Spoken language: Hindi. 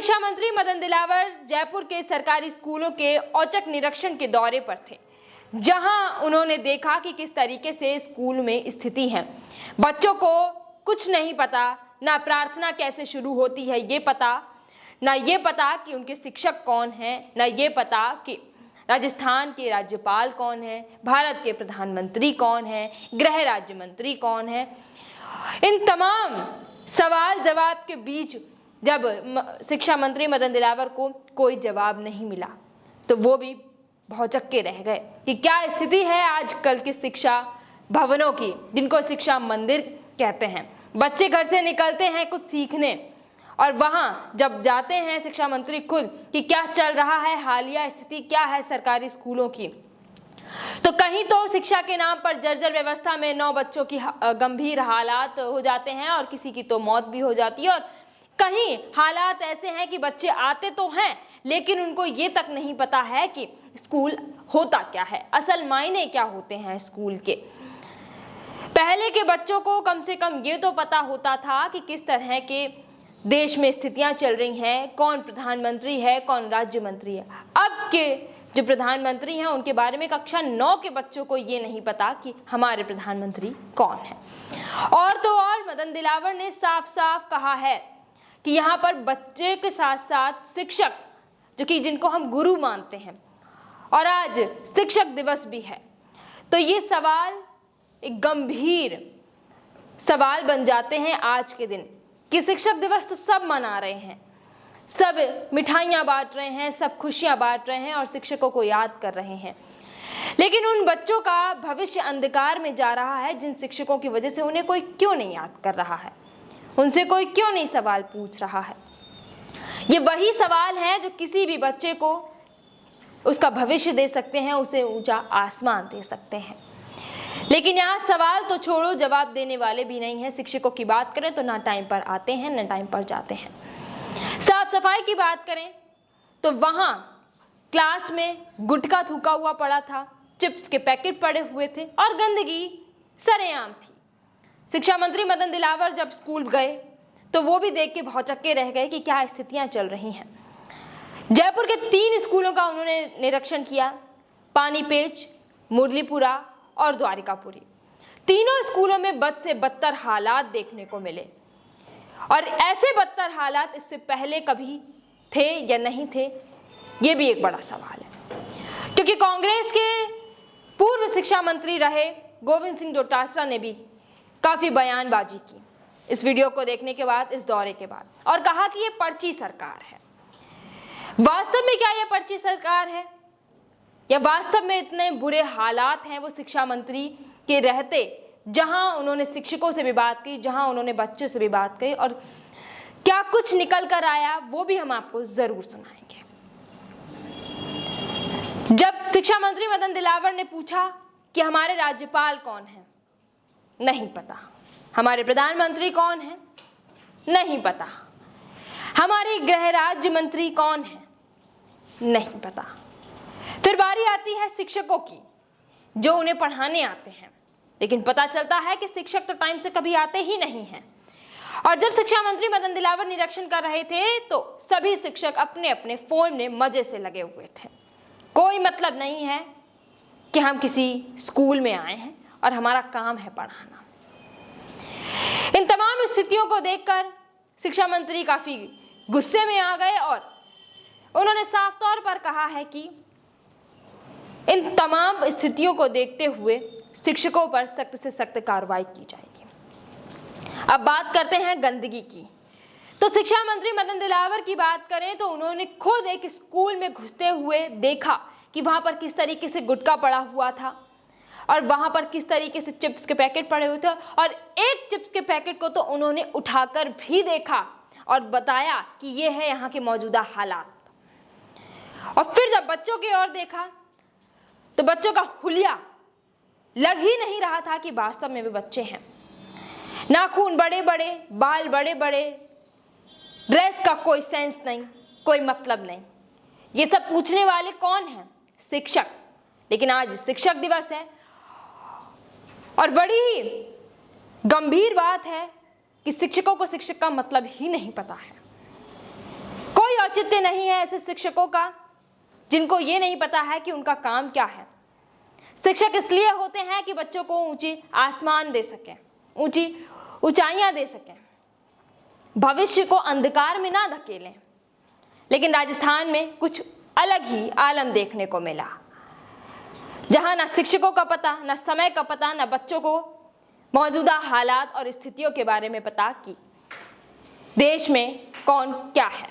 शिक्षा मंत्री मदन दिलावर जयपुर के सरकारी स्कूलों के औचक निरीक्षण के दौरे पर थे, जहां उन्होंने देखा कि किस तरीके से स्कूल में स्थिति है। बच्चों को कुछ नहीं पता, ना प्रार्थना कैसे शुरू होती है ये पता, ना ये पता कि उनके शिक्षक कौन हैं, ना ये पता कि राजस्थान के राज्यपाल कौन है, भारत के प्रधानमंत्री कौन है, गृह राज्य मंत्री कौन है। इन तमाम सवाल जवाब के बीच जब शिक्षा मंत्री मदन दिलावर को कोई जवाब नहीं मिला तो वो भी भौचक्के रह गए कि क्या स्थिति है आजकल की शिक्षा भवनों की, जिनको शिक्षा मंदिर कहते हैं। बच्चे घर से निकलते हैं कुछ सीखने, और वहाँ जब जाते हैं शिक्षा मंत्री खुद कि क्या चल रहा है, हालिया स्थिति क्या है सरकारी स्कूलों की, तो कहीं तो शिक्षा के नाम पर जर्जर व्यवस्था में 9 बच्चों की गंभीर हालात हो जाते हैं और किसी की तो मौत भी हो जाती है, और कहीं हालात ऐसे हैं कि बच्चे आते तो हैं लेकिन उनको ये तक नहीं पता है कि स्कूल होता क्या है, असल मायने क्या होते हैं स्कूल के। पहले के बच्चों को कम से कम ये तो पता होता था कि किस तरह के देश में स्थितियां चल रही हैं, कौन प्रधानमंत्री है, कौन राज्य मंत्री है। अब के जो प्रधानमंत्री हैं उनके बारे में कक्षा 9 के बच्चों को ये नहीं पता कि हमारे प्रधानमंत्री कौन है। और तो और मदन दिलावर ने साफ साफ कहा है कि यहाँ पर बच्चे के साथ साथ शिक्षक, जो कि जिनको हम गुरु मानते हैं, और आज शिक्षक दिवस भी है, तो ये सवाल एक गंभीर सवाल बन जाते हैं आज के दिन कि शिक्षक दिवस तो सब मना रहे हैं, सब मिठाइयाँ बांट रहे हैं, सब खुशियाँ बांट रहे हैं और शिक्षकों को याद कर रहे हैं, लेकिन उन बच्चों का भविष्य अंधकार में जा रहा है जिन शिक्षकों की वजह से उन्हें कोई क्यों नहीं याद कर रहा है, उनसे कोई क्यों नहीं सवाल पूछ रहा है। ये वही सवाल हैं जो किसी भी बच्चे को उसका भविष्य दे सकते हैं, उसे ऊंचा आसमान दे सकते हैं। लेकिन यहाँ सवाल तो छोड़ो, जवाब देने वाले भी नहीं हैं। शिक्षकों की बात करें तो ना टाइम पर आते हैं ना टाइम पर जाते हैं। साफ सफाई की बात करें तो वहाँ क्लास में गुटखा थूका हुआ पड़ा था, चिप्स के पैकेट पड़े हुए थे और गंदगी सरेआम थी। शिक्षा मंत्री मदन दिलावर जब स्कूल गए तो वो भी देख के भौचक्के रह गए कि क्या स्थितियां चल रही हैं। जयपुर के 3 स्कूलों का उन्होंने निरीक्षण किया, पानीपेच, मुरलीपुरा और द्वारिकापुरी। तीनों स्कूलों में बद से बदतर हालात देखने को मिले, और ऐसे बदतर हालात इससे पहले कभी थे या नहीं थे, ये भी एक बड़ा सवाल है। क्योंकि कांग्रेस के पूर्व शिक्षा मंत्री रहे गोविंद सिंह डोटासरा ने भी काफी बयानबाजी की इस वीडियो को देखने के बाद, इस दौरे के बाद, और कहा कि ये पर्ची सरकार है। वास्तव में क्या ये पर्ची सरकार है, या वास्तव में इतने बुरे हालात हैं वो शिक्षा मंत्री के रहते, जहां उन्होंने शिक्षकों से भी बात की, जहां उन्होंने बच्चों से भी बात की, और क्या कुछ निकल कर आया वो भी हम आपको जरूर सुनाएंगे। जब शिक्षा मंत्री मदन दिलावर ने पूछा कि हमारे राज्यपाल कौन है, नहीं पता। हमारे प्रधानमंत्री कौन है, नहीं पता। हमारे गृह राज्य मंत्री कौन है, नहीं पता। फिर बारी आती है शिक्षकों की, जो उन्हें पढ़ाने आते हैं, लेकिन पता चलता है कि शिक्षक तो टाइम से कभी आते ही नहीं हैं। और जब शिक्षा मंत्री मदन दिलावर निरीक्षण कर रहे थे तो सभी शिक्षक अपने अपने फोन में मजे से लगे हुए थे। कोई मतलब नहीं है कि हम किसी स्कूल में आए हैं और हमारा काम है पढ़ाना। इन तमाम स्थितियों को देखकर शिक्षा मंत्री काफी गुस्से में आ गए और उन्होंने साफ तौर पर कहा है कि इन तमाम स्थितियों को देखते हुए शिक्षकों पर सख्त से सख्त कार्रवाई की जाएगी। अब बात करते हैं गंदगी की। तो शिक्षा मंत्री मदन दिलावर की बात करें तो उन्होंने खुद एक स्कूल में घुसते हुए देखा कि वहां पर किस तरीके से गुटखा पड़ा हुआ था और वहां पर किस तरीके से चिप्स के पैकेट पड़े हुए थे, और एक चिप्स के पैकेट को तो उन्होंने उठाकर भी देखा और बताया कि ये है यहाँ के मौजूदा हालात। और फिर जब बच्चों की ओर देखा तो बच्चों का हुलिया लग ही नहीं रहा था कि वास्तव में वे बच्चे हैं। नाखून बड़े बड़े, बाल बड़े बड़े, ड्रेस का कोई सेंस नहीं, कोई मतलब नहीं। ये सब पूछने वाले कौन हैं? शिक्षक। लेकिन आज शिक्षक दिवस है और बड़ी ही गंभीर बात है कि शिक्षकों को शिक्षक का मतलब ही नहीं पता है। कोई औचित्य नहीं है ऐसे शिक्षकों का जिनको ये नहीं पता है कि उनका काम क्या है। शिक्षक इसलिए होते हैं कि बच्चों को ऊंची आसमान दे सकें, ऊंची ऊंचाइयां दे सकें, भविष्य को अंधकार में ना धकेलें। लेकिन राजस्थान में कुछ अलग ही आलम देखने को मिला, जहां ना शिक्षकों का पता, ना समय का पता, ना बच्चों को मौजूदा हालात और स्थितियों के बारे में पता कि देश में कौन क्या है।